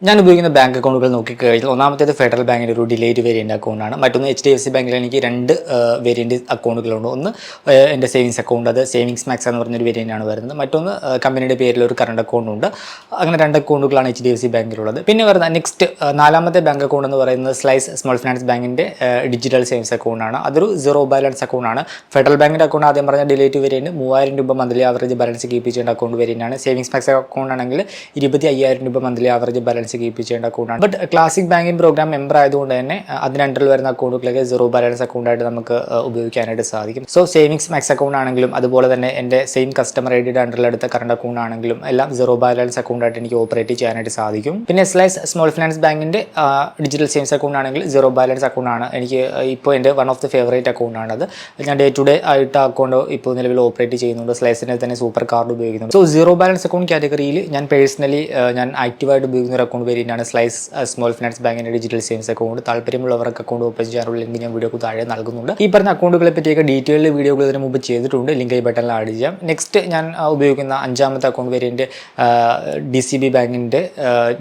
ഞാൻ ഉപയോഗിക്കുന്ന ബാങ്ക് അക്കൗണ്ടുകൾ നോക്കിക്കഴിഞ്ഞാൽ ഒന്നാമത്തേത് ഫെഡറൽ ബാങ്കിൻ്റെ ഒരു ഡിലേറ്റ് വേരിയൻ്റ് അക്കൗണ്ടാണ്. മറ്റൊന്ന് HDFC ബാങ്കിൽ എനിക്ക് രണ്ട് വേരിയൻ്റ് അക്കൗണ്ടുകളുണ്ട്. ഒന്ന് എൻ്റെ സേവിങ്സ് അക്കൗണ്ട്, അത് സേവിങ്സ് മാക്സ് എന്ന് പറഞ്ഞൊരു വേരിയൻ്റാണ് വരുന്നത്. മറ്റൊന്ന് കമ്പനിയുടെ പേരിലൊരു കറണ്ട് അക്കൗണ്ട് ഉണ്ട്. അങ്ങനെ രണ്ട് അക്കൗണ്ടുകളാണ് HDFC ബാങ്കിലുള്ളത്. പിന്നെ വരുന്ന നെക്സ്റ്റ് നാലാമത്തെ ബാങ്ക് അക്കൗണ്ട് എന്ന് പറയുന്നത് സ്ലൈസ് സ്മോൾ ഫിനാൻസ് ബാങ്കിൻ്റെ ഡിജിറ്റൽ സേവിങ്സ് അക്കൗണ്ടാണ്. അതൊരു സീറോ ബാലൻസ് അക്കൗണ്ടാണ്. ഫെഡറൽ ബാങ്കിൻ്റെ അക്കൗണ്ട് ആദ്യം പറഞ്ഞ ഡിലേറ്റ് വേരിയൻ്റ് 3000 രൂപ മന്ത്ലി ആവറേജ് ബാലൻസ് കീപ്പ് ചെയ്യേണ്ട അക്കൗണ്ട് വേരിയൻ്റാണ്. സേവിങ്സ് മാക്സ് അക്കൗണ്ട് ആണെങ്കിൽ 25,000 രൂപ മന്ത്ലി ആവറേജ് ബാലൻസ് കീപ്പ് ചെയ്യേണ്ട അക്കൗണ്ടാണ്. But classic banking program member ആയതുകൊണ്ട് തന്നെ അതിന് അണ്ടറിൽ വരുന്ന അക്കൗണ്ടുകളൊക്കെ സീറോ ബാലൻസ് അക്കൗണ്ടായിട്ട് നമുക്ക് ഉപയോഗിക്കാനായിട്ട് സാധിക്കും. സോ സേവിങ്സ് മാക്സ് അക്കൗണ്ട് ആണെങ്കിലും അതുപോലെ തന്നെ എൻ്റെ സെയിം കസ്റ്റമർ ഐഡിയുടെ അണ്ടറിലെടുത്ത കറണ്ട് അക്കൗണ്ട് ആണെങ്കിലും എല്ലാം സീറോ ബാലൻസ് അക്കൗണ്ടായിട്ട് എനിക്ക് ഓപ്പറേറ്റ് ചെയ്യാനായിട്ട് സാധിക്കും. പിന്നെ സ്ലൈസ് സ്മോൾ ഫിനാൻസ് ബാങ്കിൻ്റെ ഡിജിറ്റൽ സേവിങ്സ് അക്കൗണ്ട് ആണെങ്കിൽ സീറോ ബാലൻസ് അക്കൗണ്ടാണ്. എനിക്ക് ഇപ്പോൾ എൻ്റെ വൺ ഓഫ് ദി ഫേവറേറ്റ് അക്കൗണ്ടാണത്. ഞാൻ ഡേ ടു ഡേ ആയിട്ട് അക്കൗണ്ട് ഇപ്പോൾ നിലവിൽ ഓപ്പറേറ്റ് ചെയ്യുന്നുണ്ട്. സ്ലൈസിൻ്റെ തന്നെ സൂപ്പർ കാർഡ് ഉപയോഗിക്കുന്നുണ്ട്. സോ സീറോ ബാലൻസ് അക്കൗണ്ട് കാറ്റഗറിയിൽ ഞാൻ പേഴ്സണലി ഞാൻ ആക്റ്റീവായിട്ട് ഉപയോഗിക്കുന്ന ഒരു അക്കൗണ്ട് വേരിയൻ്റാണ് സ്ലൈസ് സ്മോൾ ഫിനാൻസ് ബാങ്കിൻ്റെ ഡിജിറ്റൽ സേവിങ്സ് അക്കൗണ്ട്. താല്പര്യമുള്ളവർക്ക് അക്കൗണ്ട് ഓപ്പൺ ചെയ്യാനുള്ള ലിങ്ക് ഞാൻ വീഡിയോക്ക് താഴെ നൽകുന്നുണ്ട്. ഈ പറഞ്ഞ അക്കൗണ്ടുകളെ പറ്റിയൊക്കെ ഡീറ്റെയിൽഡ് വീഡിയോകൾ ഇതിന് മുമ്പ് ചെയ്തിട്ടുണ്ട്. ലിങ്ക് ഈ ബട്ടണിൽ ആഡ് ചെയ്യാം. നെക്സ്റ്റ് ഞാൻ ഉപയോഗിക്കുന്ന അഞ്ചാമത്തെ അക്കൗണ്ട് വേരിയൻ്റ് DCB ബാങ്കിൻ്റെ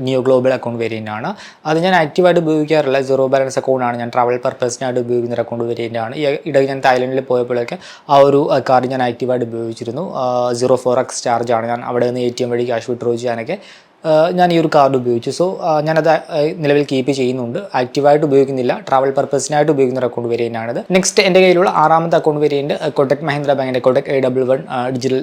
നിയോ ഗ്ലോബൽ അക്കൗണ്ട് വേരിയൻ്റ് ആണ്. അത് ഞാൻ ആക്റ്റീവായിട്ട് ഉപയോഗിക്കാറില്ല. സീറോ ബാലൻസ് അക്കൗണ്ടാണ്. ഞാൻ ട്രാവൽ പർപ്പസിനായിട്ട് ഉപയോഗിക്കുന്ന ഒരു അക്കൗണ്ട് വേരിയൻ്റ് ആണ്. ഇടയ്ക്ക് ഞാൻ തായ്ലൻഡിൽ പോയപ്പോഴൊക്കെ ആ ഒരു കാർഡ് ഞാൻ ആക്റ്റീവായിട്ട് ഉപയോഗിച്ചിരുന്നു. 04x ചാർജാണ്. ഞാൻ അവിടെ നിന്ന് ATM വഴി ക്യാഷ് വിഡ്രോ ചെയ്യാനൊക്കെ ഞാൻ ഈ ഒരു കാർഡ് ഉപയോഗിച്ചു. സോ ഞാനത് നിലവിൽ കീപ്പ് ചെയ്യുന്നുണ്ട്. ആക്റ്റീവായിട്ട് ഉപയോഗിക്കുന്നില്ല. ട്രാവൽ പർപ്പസിനായിട്ട് ഉപയോഗിക്കുന്ന ഒരു അക്കൗണ്ട് വേരിയൻ്റാണിത്. നെക്സ്റ്റ് എൻ്റെ കയ്യിലുള്ള ആറാമത്തെ അക്കൗണ്ട് വേരിയൻ്റ് കൊട്ടക് മഹീന്ദ്ര ബാങ്കിൻ്റെ Kotak A11 digital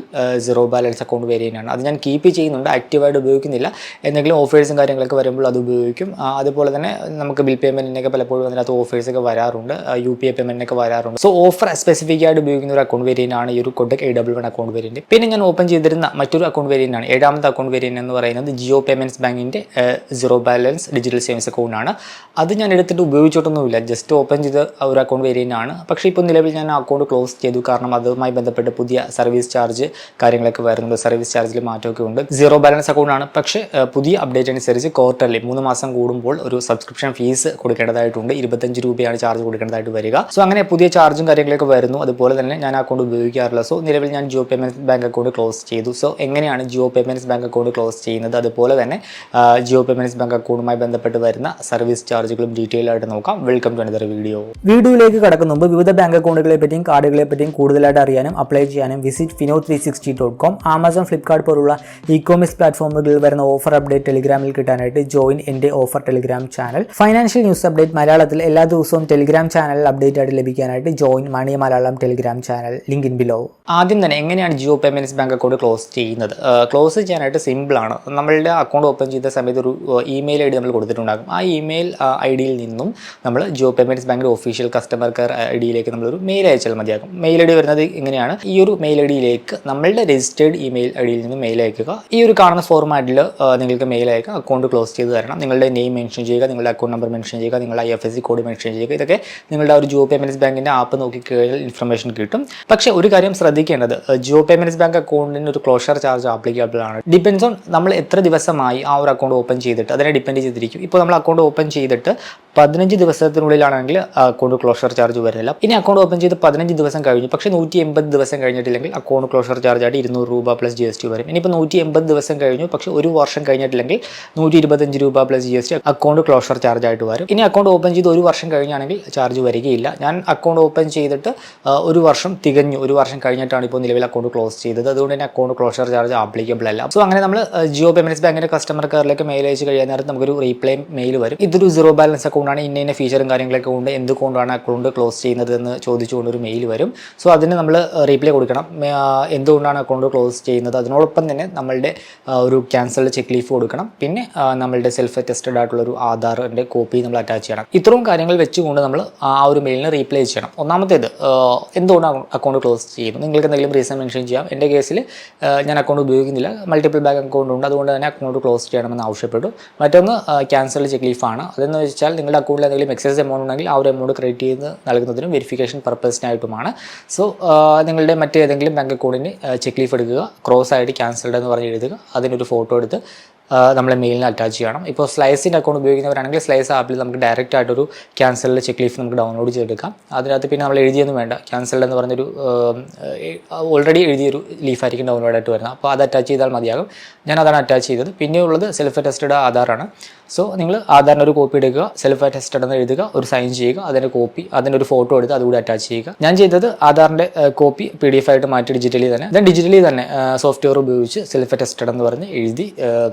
zero balance account വേരിയൻ്റാണ്. അത് ഞാൻ കീപ്പ് ചെയ്യുന്നുണ്ട്. ആക്റ്റീവായിട്ട് ഉപയോഗിക്കുന്നില്ല. എന്തെങ്കിലും ഓഫേഴ്സും കാര്യങ്ങളൊക്കെ വരുമ്പോൾ അത് ഉപയോഗിക്കും. അതുപോലെ തന്നെ നമുക്ക് ബിൽ പേയ്മെൻറ്റിനൊക്കെ പലപ്പോഴും അതിനകത്ത് ഓഫേഴ്സൊക്കെ വരാറുണ്ട്. UPI പേയ്മെൻറ്റിനൊക്കെ വരാറുണ്ട്. സോ ഓഫർ സ്പെസിഫിക് ആയിട്ട് ഉപയോഗിക്കുന്ന ഒരു അക്കൗണ്ട് വേരിയൻ്റാണ് ഈ ഒരു കൊട്ടക് A11 അക്കൗണ്ട് വേരിയൻ്റ്. പിന്നെ ഞാൻ ഓപ്പൺ ചെയ്തിരുന്ന മറ്റൊരു അക്കൗണ്ട് വേരിയൻ്റാണ് ഏഴാമത്തെ അക്കൗണ്ട് വേരിയൻ്റ് എന്ന് പറയുന്നത് ജിയോ പേയ്മെൻറ്റ്സ് ബാങ്കിൻ്റെ സീറോ ബാലൻസ് ഡിജിറ്റൽ സേവിങ്സ് അക്കൗണ്ടാണ്. അത് ഞാൻ എടുത്തിട്ട് ഉപയോഗിച്ചിട്ടൊന്നുമില്ല. ജസ്റ്റ് ഓപ്പൺ ചെയ്ത ഒരു അക്കൗണ്ട് വേരിയൻ്റാണ്. പക്ഷേ ഇപ്പോൾ നിലവിൽ ഞാൻ ആ അക്കൗണ്ട് ക്ലോസ് ചെയ്തു. കാരണം അതുമായി ബന്ധപ്പെട്ട് പുതിയ സർവീസ് ചാർജ് കാര്യങ്ങളൊക്കെ വരുന്നുണ്ട്. സർവീസ് ചാർജിൽ മാറ്റമൊക്കെ ഉണ്ട്. സീറോ ബാലൻസ് അക്കൗണ്ടാണ്. പക്ഷേ പുതിയ അപ്ഡേറ്റ് അനുസരിച്ച് ക്വാർട്ടർലി 3 മാസം കൂടുമ്പോൾ ഒരു സബ്സ്ക്രിപ്ഷൻ ഫീസ് കൊടുക്കേണ്ടതായിട്ടുണ്ട്. 25 രൂപയാണ് ചാർജ് കൊടുക്കേണ്ടതായിട്ട് വരിക. സോ അങ്ങനെ പുതിയ ചാർജും കാര്യങ്ങളൊക്കെ വരുന്നു. അതുപോലെ തന്നെ ഞാൻ അക്കൗണ്ട് ഉപയോഗിക്കാറില്ല. സോ നിലവിൽ ഞാൻ Jio payments bank account close ചെയ്തു. സോ എങ്ങനെയാണ് Jio payments bank account close ചെയ്യുന്നത്, അതുപോലെ തന്നെ ജിയോ പേയ്മെൻറ്റ്സ് ബാങ്ക് അക്കൗണ്ടുമായി ബന്ധപ്പെട്ട് വരുന്ന സർവീസ് ചാർജുകളും ഡീറ്റെയിൽ ആയിട്ട് നോക്കാം. Welcome to another video. വീഡിയോയിലേക്ക് കടക്കുന്ന മുമ്പ് വിവിധ ബാങ്ക് അക്കൗണ്ടുകളെ പറ്റിയും കാർഡുകളെ പറ്റിയും കൂടുതലായിട്ട് അറിയാനും അപ്ലൈ ചെയ്യാനും വിസിറ്റ് fino360.com, ആമസോൺ, ഫ്ലിപ്കാർട്ട് പോലുള്ള ഇ-കോമേഴ്സ് പ്ലാറ്റ്ഫോമുകളിൽ വരുന്ന ഓഫർ അപ്ഡേറ്റ് ടെലിഗ്രാമിൽ കിട്ടാനായിട്ട് ജോയിൻ എൻ്റെ offer telegram channel. Financial news update മലയാളത്തിൽ എല്ലാ ദിവസവും ടെലിഗ്രാം ചാനലിൽ അപ്ഡേറ്റ് ആയിട്ട് ലഭിക്കാനായിട്ട് join money Malayalam telegram channel, link in below. ആദ്യം തന്നെ എങ്ങനെയാണ് Jio payments bank account close ചെയ്യുന്നത്? ക്ലോസ് ചെയ്യാനായിട്ട് സിമ്പിളാണ്. നമ്മളുടെ അക്കൗണ്ട് ഓപ്പൺ ചെയ്ത സമയത്ത് ഒരു ഇമെയിൽ ID നമ്മൾ കൊടുത്തിട്ടുണ്ടാകും. ആ ഇമെയിൽ IDയിൽ നിന്നും നമ്മൾ ജിയോ പേയ്മെൻറ്റ്സ് ബാങ്കിൻ്റെ ഒഫീഷ്യൽ കസ്റ്റമർ കെയർ IDയിലേക്ക് നമ്മളൊരു മെയിൽ അയച്ചാൽ മതിയാകും. മെയിൽ ID വരുന്നത് ഇങ്ങനെയാണ്. ഈ ഒരു മെയിൽ IDയിലേക്ക് നമ്മളുടെ രജിസ്റ്റേർഡ് ഇമെയിൽ IDയിൽ നിന്ന് മെയിൽ അയക്കുക. ഈ ഒരു കാണുന്ന ഫോർമാറ്റിൽ നിങ്ങൾക്ക് മെയിൽ അയക്കുക. അക്കൗണ്ട് ക്ലോസ് ചെയ്ത് തരണം. നിങ്ങളുടെ നെയിം മെൻഷൻ ചെയ്യുക, നിങ്ങളുടെ അക്കൗണ്ട് നമ്പർ മെൻഷൻ ചെയ്യുക, നിങ്ങളുടെ IFSC കോഡ് മെൻഷൻ ചെയ്യുക. ഇതൊക്കെ നിങ്ങളുടെ ഒരു ജിയോ പേയ്മെൻറ്റ്സ് ബാങ്കിൻ്റെ ആപ്പ് നോക്കിക്കഴിഞ്ഞാൽ ഇൻഫർമേഷൻ കിട്ടും. പക്ഷേ ഒരു കാര്യം ശ്രദ്ധിക്കേണ്ടത്, ജിയോ പേയ്മെൻറ്റ്സ് ബാങ്ക് അക്കൗണ്ടിന് ഒരു ക്ലോഷർ ചാർജ് ആപ്ലിക്കബിൾ ആണ്. ഡിപ്പെൻസ് ഓൺ നമ്മൾ എത്ര ദിവസമായി ആ ഒരു അക്കൗണ്ട് ഓപ്പൺ ചെയ്തിട്ട് അതിനെ ഡിപ്പെൻഡ് ചെയ്തിരിക്കും. ഇപ്പോൾ നമ്മൾ അക്കൗണ്ട് ഓപ്പൺ ചെയ്തിട്ട് 15 ദിവസത്തിനുള്ളിലാണെങ്കിൽ അക്കൗണ്ട് ക്ലോഷർ ചാർജ് വരില്ല. ഇനി അക്കൗണ്ട് ഓപ്പൺ ചെയ്ത് 15 ദിവസം കഴിഞ്ഞു, പക്ഷേ 180 ദിവസം കഴിഞ്ഞിട്ടില്ലെങ്കിൽ അക്കൗണ്ട് ക്ലോഷർ ചാർജ് ആയിട്ട് 200 രൂപ പ്ലസ് GST വരും. ഇനിയിപ്പോൾ 180 ദിവസം കഴിഞ്ഞു, പക്ഷേ ഒരു വർഷം കഴിഞ്ഞിട്ടില്ലെങ്കിൽ 125 രൂപ plus GST account closure charge ആയിട്ട് വരും. ഇനി അക്കൗണ്ട് ഓപ്പൺ ചെയ്ത് ഒരു വർഷം കഴിഞ്ഞാണെങ്കിൽ ചാർജ് വരികയില്ല. ഞാൻ അക്കൗണ്ട് ഓപ്പൺ ചെയ്തിട്ട് ഒരു വർഷം തികഞ്ഞു, ഒരു വർഷം കഴിഞ്ഞിട്ടാണ് ഇപ്പോൾ നിലവിൽ അക്കൗണ്ട് ക്ലോസ് ചെയ്തത്. അതുകൊണ്ട് തന്നെ അക്കൗണ്ട് ക്ലോഷർ ചാർജ് ആപ്ലിക്കബിൾ അല്ല. സോ അങ്ങനെ നമ്മൾ ജിയോ പേയ്മെൻറ്റ്സ് ബാങ്കിൻ്റെ കസ്റ്റമർ കെയറിലേക്ക് മെയിൽ അയച്ച് കഴിയാൻ നേരത്ത് നമുക്കൊരു റീപ്ലൈ മെയിൽ വരും. ഇതൊരു സീറോ ബാലൻസ് അക്കൗണ്ടാണ്, ഇന്ന ഫീച്ചറും കാര്യങ്ങളൊക്കെ ഉണ്ട്, എന്തുകൊണ്ടാണ് അക്കൗണ്ട് ക്ലോസ് ചെയ്യുന്നത് എന്ന് ചോദിച്ചുകൊണ്ട് ഒരു മെയിൽ വരും. സോ അതിന് നമ്മൾ റീപ്ലൈ കൊടുക്കണം. എന്തുകൊണ്ടാണ് അക്കൗണ്ട് ക്ലോസ് ചെയ്യുന്നത്, അതിനോടൊപ്പം തന്നെ നമ്മളുടെ ഒരു ക്യാൻസൽഡ് ചെക്ക് ലീഫ് കൊടുക്കണം. പിന്നെ നമ്മളുടെ സെൽഫ് അറ്റസ്റ്റഡ് ആയിട്ടുള്ളൊരു ആധാറിൻ്റെ കോപ്പി നമ്മൾ അറ്റാച്ച് ചെയ്യണം. ഇത്രയും കാര്യങ്ങൾ വെച്ചുകൊണ്ട് നമ്മൾ ആ ഒരു മെയിലിന് റീപ്ലൈ ചെയ്യണം. ഒന്നാമത്തേത്, എന്തുകൊണ്ടാണ് അക്കൗണ്ട് ക്ലോസ് ചെയ്യുന്നത്, നിങ്ങൾക്ക് എന്തെങ്കിലും റീസൺ മെൻഷൻ ചെയ്യാം. എൻ്റെ കേസിൽ ഞാൻ അക്കൗണ്ട് ഉപയോഗിക്കുന്നില്ല, മൾട്ടിപ്പിൾ ബാങ്ക് അക്കൗണ്ട് ഉണ്ട്, അതുകൊണ്ട് തന്നെ അക്കൗണ്ട് ക്ലോസ് ചെയ്യണമെന്ന് ആവശ്യപ്പെട്ടു. മറ്റൊന്ന് ക്യാൻസൽഡ് ചെക്ക് ലീഫാണ്. അതെന്ന് വെച്ചാൽ നിങ്ങളുടെ അക്കൗണ്ടിൽ എന്തെങ്കിലും എക്സസ് എമൗണ്ട് ഉണ്ടെങ്കിൽ ആ ഒരു എമൗണ്ട് ക്രെഡിറ്റ് ചെയ്ത് നൽകുന്നതിനും വെരിഫിക്കേഷൻ പർപ്പസിനായിട്ടുമാണ്. സോ നിങ്ങളുടെ മറ്റേതെങ്കിലും ബാങ്ക് അക്കൗണ്ടിന് ചെക്ക് ലീഫ് എടുക്കുക, ക്രോസ് ആയിട്ട് ക്യാൻസൽഡ് എന്ന് പറഞ്ഞ് എഴുതുക, അതിനൊരു ഫോട്ടോ എടുത്ത് നമ്മളെ മെയിലിന് അറ്റാച്ച് ചെയ്യണം. ഇപ്പോൾ സ്ലൈസിൻ്റെ അക്കൗണ്ട് ഉപയോഗിക്കുന്നവരാണെങ്കിൽ സ്ലൈസ് ആപ്പിൽ നമുക്ക് ഡയറക്റ്റ് ആയിട്ടൊരു ക്യാൻസൽഡ് ചെക്ക് ലീഫ് നമുക്ക് ഡൗൺലോഡ് ചെയ്തെടുക്കാം. അതിനകത്ത് പിന്നെ നമ്മൾ എഴുതിയൊന്നും വേണ്ട, ക്യാൻസൽഡ് എന്ന് പറഞ്ഞൊരു ഓൾറെഡി എഴുതിയൊരു ലീഫായിരിക്കും ഡൗൺലോഡ് ആയിട്ട് വരുന്നത്. അപ്പോൾ അത് അറ്റാച്ച് ചെയ്താൽ മതിയാകും. ഞാൻ അതാണ് അറ്റാച്ച് ചെയ്തത്. പിന്നെ ഉള്ളത് സെൽഫ് അറ്റസ്റ്റഡ് ആധാറാണ്. സോ നിങ്ങൾ ആധാറിൻ്റെ ഒരു കോപ്പി എടുക്കുക, സെൽഫ് അറ്റസ്റ്റഡ് എന്ന് എഴുതുക, ഒരു സൈൻ ചെയ്യുക, അതിൻ്റെ കോപ്പി, അതിൻ്റെ ഒരു ഫോട്ടോ എടുത്ത് അതുകൂടി അറ്റാച്ച് ചെയ്യുക. ഞാൻ ചെയ്തത് ആധാറിൻ്റെ കോപ്പി PDF ആയിട്ട് മാറ്റി ഡിജിറ്റലി തന്നെ സോഫ്റ്റ്വെയർ ഉപയോഗിച്ച് സെൽഫ് അറ്റസ്റ്റഡ് എന്ന് പറഞ്ഞ് എഴുതി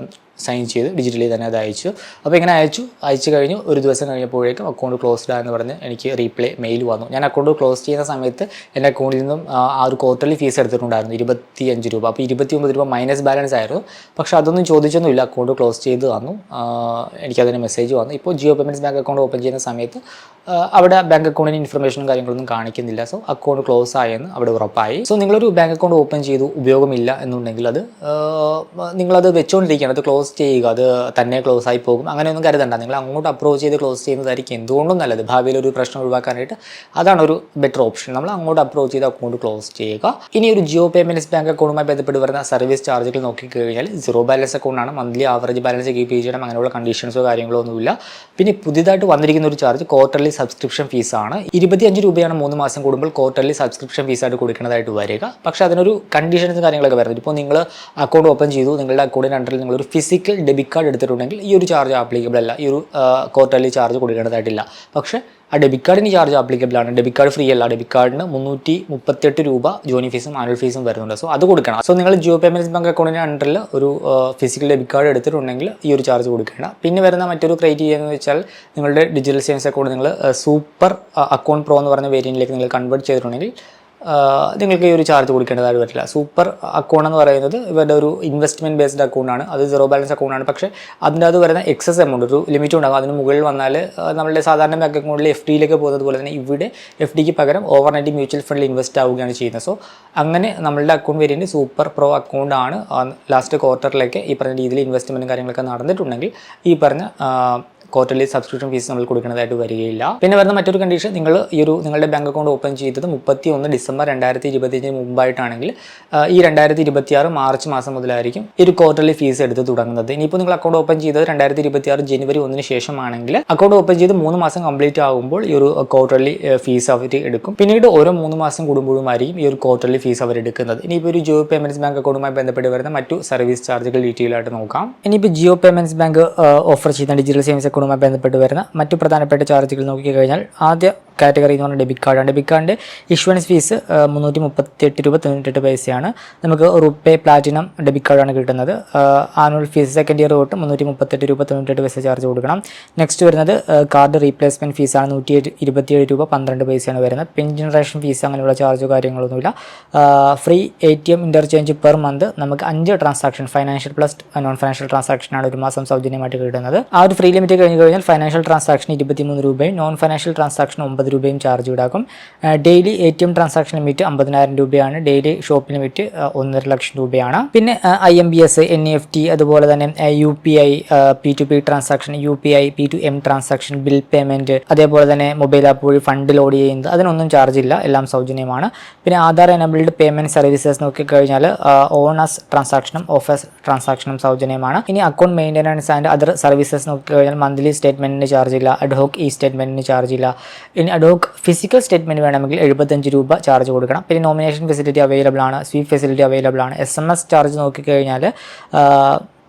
സൈൻ ചെയ്ത് ഡിജിറ്റലി തന്നെ അത് അയച്ചു. അപ്പോൾ ഇങ്ങനെ അയച്ചു കഴിഞ്ഞു. ഒരു ദിവസം കഴിഞ്ഞപ്പോഴേക്കും അക്കൗണ്ട് ക്ലോസ്ഡ് ആയെന്ന് പറഞ്ഞ് എനിക്ക് റീപ്ലൈ മെയിൽ വന്നു. ഞാൻ അക്കൗണ്ട് ക്ലോസ് ചെയ്യുന്ന സമയത്ത് എൻ്റെ അക്കൗണ്ടിൽ നിന്നും ആ ഒരു ക്വാർട്ടർലി ഫീസ് എടുത്തിട്ടുണ്ടായിരുന്നു 25 രൂപ. അപ്പോൾ 29 രൂപ മൈനസ് ബാലൻസ് ആയിരുന്നു. പക്ഷേ അതൊന്നും ചോദിച്ചൊന്നുമില്ല, അക്കൗണ്ട് ക്ലോസ് ചെയ്ത് തന്നു. എനിക്കതിന് മെസ്സേജ് വന്നു. ഇപ്പോൾ Jio payments bank account open ചെയ്യുന്ന സമയത്ത് അവിടെ ബാങ്ക് അക്കൗണ്ടിന് ഇൻഫർമേഷനും കാര്യങ്ങളൊന്നും കാണിക്കുന്നില്ല. സോ അക്കൗണ്ട് ക്ലോസ് ആയെന്ന് അവിടെ ഉറപ്പായി. സോ നിങ്ങളൊരു ബാങ്ക് അക്കൗണ്ട് ഓപ്പൺ ചെയ്തു ഉപയോഗമില്ല എന്നുണ്ടെങ്കിൽ നിങ്ങളത് വെച്ചുകൊണ്ടിരിക്കുകയാണ്. അത് ക്ലോസ് ചെയ്യുക, അത് തന്നെ ക്ലോസ് ആയി പോകും അങ്ങനെയൊന്നും കരുതണ്ട. നിങ്ങൾ അങ്ങോട്ട് അപ്രോച്ച് ചെയ്ത് ക്ലോസ് ചെയ്യുന്നതായിരിക്കും എന്തുകൊണ്ടും നല്ലത്. ഭാവിയിൽ ഒരു പ്രശ്നം ഒഴിവാക്കാനായിട്ട് അതാണ് ഒരു ബെറ്റർ ഓപ്ഷൻ. നമ്മൾ അങ്ങോട്ട് അപ്രോച്ച് ചെയ്ത് അക്കൗണ്ട് ക്ലോസ് ചെയ്യുക. ഇനി ഒരു ജിയോ പേയ്മെൻറ്റ്സ് ബാങ്ക് അക്കൗണ്ടുമായി ബന്ധപ്പെട്ട് വരുന്ന സർവീസ് ചാർജുകൾ നോക്കിക്കഴിഞ്ഞാൽ 0 ബാലൻസ് അക്കൗണ്ടാണ്. മന്ത്ലി ആവറേജ് ബാലൻസ് കീപ്പ് ചെയ്യണം, അങ്ങനെയുള്ള കണ്ടീഷൻസോ കാര്യങ്ങളോ ഒന്നുമില്ല. പിന്നെ പുതിയതായിട്ട് വന്നിരിക്കുന്ന ഒരു ചാർജ് ക്വാർട്ടർലി സബ്സ്ക്രിപ്ഷൻ ഫീസാണ്. 25 രൂപയാണ് 3 മാസം കൂടുമ്പോൾ ക്വാർട്ടർലി സബ്സ്ക്രിപ്ഷൻ ഫീസായിട്ട് കൊടുക്കുന്നതായിട്ട് വരിക. പക്ഷേ അതിനൊരു കണ്ടീഷൻസ് കാര്യങ്ങളൊക്കെ വരുന്നത്. ഇപ്പോൾ നിങ്ങൾ അക്കൗണ്ട് ഓപ്പൺ ചെയ്തു, നിങ്ങളുടെ അക്കൗണ്ടിൻ്റെ അണ്ടറിൽ നിങ്ങളൊരു ഫിസിക്കൽ ഡെബിറ്റ് കാർഡ് എടുത്തിട്ടുണ്ടെങ്കിൽ ഈ ഒരു ചാർജ് ആപ്ലിക്കബിൾ അല്ല, ഈ ഒരു ക്വാർട്ടർലി ചാർജ് കൊടുക്കേണ്ടതായിട്ടില്ല. പക്ഷേ ആ ഡെബിറ്റ് കാർഡിന് ചാർജ് ആപ്ലിക്കബിൾ ആണ്. ഡെബിറ്റ് കാർഡ് ഫ്രീ അല്ല. ഡെബിറ്റ് കാർഡിന് 338 രൂപ ജോയിനിങ് ഫീസും ആനുവൽ ഫീസും വരുന്നുണ്ട്. സോ അത് കൊടുക്കണം. സോ നിങ്ങൾ ജിയോ പേയ്മെൻറ്റ്സ് ബാങ്ക് അക്കൗണ്ടിൻ്റെ അണ്ടറിൽ ഒരു ഫിസിക്കൽ ഡെബിറ്റ് കാർഡ് എടുത്തിട്ടുണ്ടെങ്കിൽ ഈ ഒരു ചാർജ് കൊടുക്കേണ്ട. പിന്നെ വരുന്ന മറ്റൊരു ക്രൈറ്റീരിയ എന്ന് വെച്ചാൽ നിങ്ങളുടെ ഡിജിറ്റൽ സേവിങ്സ് അക്കൗണ്ട് നിങ്ങൾ സൂപ്പർ അക്കൗണ്ട് പ്രോ എന്ന് പറഞ്ഞ വേരിയൻറ്റിലേക്ക് നിങ്ങൾ കൺവേർട്ട് ചെയ്തിട്ടുണ്ടെങ്കിൽ നിങ്ങൾക്ക് ഈ ഒരു ചാർജ് കൊടുക്കേണ്ടതായിട്ട് വരില്ല. സൂപ്പർ അക്കൗണ്ട് എന്ന് പറയുന്നത് ഇവരുടെ ഒരു ഇൻവെസ്റ്റ്മെൻറ്റ് ബേസ്ഡ് അക്കൗണ്ടാണ്. അത് 0 ബാലൻസ് അക്കൗണ്ടാണ്. പക്ഷേ അതിൻ്റെ അത് വരുന്ന എക്സസ് എമൗണ്ട് ഒരു ലിമിറ്റ് ഉണ്ടാകും. അതിന് മുകളിൽ വന്നാൽ നമ്മളുടെ സാധാരണ ബാങ്ക് അക്കൗണ്ടിൽ FDയിലേക്ക് പോകുന്നത് പോലെ തന്നെ ഇവിടെ FDക്ക് പകരം ഓവർനൈറ്റ് മ്യൂച്വൽ ഫണ്ടിൽ ഇൻവെസ്റ്റ് ആവുകയാണ് ചെയ്യുന്നത്. സോ അങ്ങനെ നമ്മളുടെ അക്കൗണ്ട് വേരിയൻറ്റ് സൂപ്പർ പ്രോ അക്കൗണ്ടാണ്. ലാസ്റ്റ് ക്വാർട്ടറിലേക്ക് ഈ പറഞ്ഞ രീതിയിൽ ഇൻവെസ്റ്റ്മെൻറ്റും കാര്യങ്ങളൊക്കെ നടന്നിട്ടുണ്ടെങ്കിൽ ഈ പറഞ്ഞ ക്വാർട്ടർലി സബ്സ്ക്രിപ്ഷൻ ഫീസ് നമ്മൾ കൊടുക്കുന്നതായിട്ട് വരികയില്ല. പിന്നെ വരുന്ന മറ്റൊരു കണ്ടീഷൻ, നിങ്ങളുടെ ബാങ്ക് അക്കൗണ്ട് ഓപ്പൺ ചെയ്തത് 31 ഡിസംബർ 2025 മുമ്പായിട്ടാണെങ്കിൽ ഈ 2026 മാർച്ച് മാസം മുതലായിരിക്കും ഈ ഒരു ക്വാർട്ടർലി ഫീസ് എടുത്ത് തുടങ്ങുന്നത്. ഇനിയിപ്പോൾ നിങ്ങൾ അക്കൗണ്ട് ഓപ്പൺ ചെയ്തത് 2026 ജനുവരി 1 ശേഷമാണെങ്കിൽ അക്കൗണ്ട് ഓപ്പൺ ചെയ്ത് 3 മാസം കംപ്ലീറ്റ് ആകുമ്പോൾ ഈ ഒരു ക്വാർട്ടർലി ഫീസ് അവർ എടുക്കും. പിന്നീട് ഓരോ 3 മാസം കൂടുമ്പോഴുമായിരിക്കും ഈ ഒരു ക്വാർട്ടർലി ഫീസ് അവർ എടുക്കുന്നത്. ഇനിയിപ്പോൾ ഒരു ജിയോ പേയ്മെൻറ്റ്സ് ബാങ്ക് അക്കൗണ്ടുമായി ബന്ധപ്പെട്ട് വരുന്ന മറ്റു സർവീസ് ചാർജുകൾ ഡീറ്റെയിൽ ആയിട്ട് നോക്കാം. ഇനിയിപ്പോൾ ജിയോ പേയ്മെൻറ്റ്സ് ബാങ്ക് ഓഫർ ചെയ്യുന്ന ഡിജിറ്റൽ സേവിങ്സ് അക്കൗണ്ടുമായി ബന്ധപ്പെട്ട് വരുന്ന മറ്റു പ്രധാനപ്പെട്ട ചാർജുകൾ നോക്കിക്കഴിഞ്ഞാൽ ആദ്യ കാറ്റഗറി എന്ന് പറഞ്ഞാൽ ഡെബിറ്റ് കാർഡാണ്. ഡെബിറ്റ് കാർഡിൻ്റെ ഇഷ്വൻസ് ഫീസ് 338 രൂപ 98 പൈസയാണ്. നമുക്ക് റുപ്പേ പ്ലാറ്റിനം ഡെബിറ്റ് കാർഡാണ് കിട്ടുന്നത്. ആനുവൽ ഫീസ് സെക്കൻഡ് ഇയർ തൊട്ട് 338 രൂപ 98 പൈസ ചാർജ് കൊടുക്കണം. നെക്സ്റ്റ് വരുന്നത് കാർഡ് റീപ്ലേസ്മെൻറ്റ് ഫീസാണ് 127 രൂപ 12 പൈസയാണ് വരുന്നത്. പിൻ ജനറേഷൻ ഫീസ് അങ്ങനെയുള്ള ചാർജോ കാര്യങ്ങളൊന്നുമില്ല. Free ATM interchange per month നമുക്ക് 5 transaction financial plus non financial ട്രാൻസാക്ഷനാണ് ഒരു മാസം സൗജന്യമായിട്ട് കിട്ടുന്നത്. ആ ഒരു ഫ്രീ ലിമിറ്റ് കഴിഞ്ഞ് കഴിഞ്ഞാൽ ഫൈനാൻഷ്യൽ ട്രാൻസാക്ഷൻ 23 രൂപയും നോൺ ഫൈനാൻഷ്യൽ ട്രാൻസാക്ഷൻ 9 രൂപയും ചാർജ് ഈടാക്കും. ഡെയിലി ATM ട്രാൻസാക്ഷൻ ലിമിറ്റ് 50,000 രൂപയാണ്. ഡെയിലി ഷോപ്പ് ലിമിറ്റ് 1.5 ലക്ഷം രൂപയാണ്. പിന്നെ IMBS, NEFT, അതുപോലെ തന്നെ UPI, P2P transaction, UPI, P2M transaction, bill payment, അതേപോലെ തന്നെ മൊബൈൽ ആപ്പ് വഴി ഫണ്ട് ലോഡ് ചെയ്യുന്നത് അതിനൊന്നും ചാർജ് ഇല്ല, എല്ലാം സൗജന്യമാണ്. പിന്നെ ആധാർ എനബിൾഡ് പേയ്മെൻറ്റ് സർവീസസ് നോക്കിക്കഴിഞ്ഞാൽ ഓണസ് ട്രാൻസാക്ഷനും ഓഫേഴ്സ് ട്രാൻസാക്ഷനും സൗജന്യമാണ്. ഇനി account maintenance and other services നോക്കിക്കഴിഞ്ഞാൽ മന്ത്ലി സ്റ്റേറ്റ്മെൻറ്റിന് ചാർജ് ഇല്ല, അഡ്ഹോക്ക് സ്റ്റേറ്റ്മെൻറ്റിന് ചാർജ് ഇല്ല. ഇനി അഡ്ഹോക്ക് ഫിസിക്കൽ സ്റ്റേറ്റ്മെൻറ്റ് വേണമെങ്കിൽ 75 രൂപ ചാർജ് കൊടുക്കണം. പിന്നെ നോമിനേഷൻ ഫെസിലിറ്റി അവൈലബിൾ ആണ്, സ്വീപ്പ് ഫെസിലിറ്റി അവൈലബിൾ ആണ്. SMS ചാർജ് നോക്കിക്കഴിഞ്ഞാൽ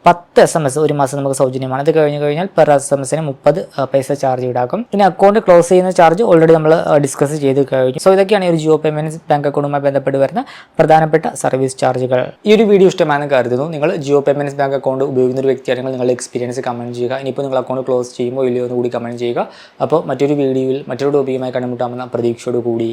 10 SMS ഒരു മാസം നമുക്ക് സൗജന്യമാണ്. അത് കഴിഞ്ഞ് കഴിഞ്ഞാൽ പെർ SMS-ന് 30 പൈസ ചാർജ് ഈടാക്കും. പിന്നെ അക്കൗണ്ട് ക്ലോസ് ചെയ്യുന്ന ചാർജ് ഓൾറെഡി നമ്മൾ ഡിസ്കസ് ചെയ്ത് കഴിഞ്ഞു. സോ ഇതൊക്കെയാണ് ഈ ഒരു ജിയോ പേയ്മെൻറ്റ്സ് ബാങ്ക് അക്കൗണ്ടുമായി ബന്ധപ്പെട്ട് വരുന്ന പ്രധാനപ്പെട്ട സർവീസ് ചാർജുകൾ. ഈ ഒരു വീഡിയോ ഇഷ്ടമാണെന്ന് കരുതുന്നു. നിങ്ങൾ ജിയോ പേയ്മെൻറ്റ്സ് ബാങ്ക് അക്കൗണ്ട് ഉപയോഗിക്കുന്ന ഒരു വ്യക്തിയാണെങ്കിൽ നിങ്ങളുടെ എക്സ്പീരിയൻസ് കമൻറ്റ് ചെയ്യുക. ഇനിയിപ്പോൾ നിങ്ങൾ അക്കൗണ്ട് ക്ലോസ് ചെയ്യുമ്പോൾ ഇല്ലയോ എന്ന് കൂടി കമൻറ്റ് ചെയ്യുക. അപ്പോൾ മറ്റൊരു വീഡിയോയിൽ മറ്റൊരു ടോപ്പിക്കുമായി കണ്ടുമുട്ടാമെന്ന പ്രതീക്ഷയോട് കൂടി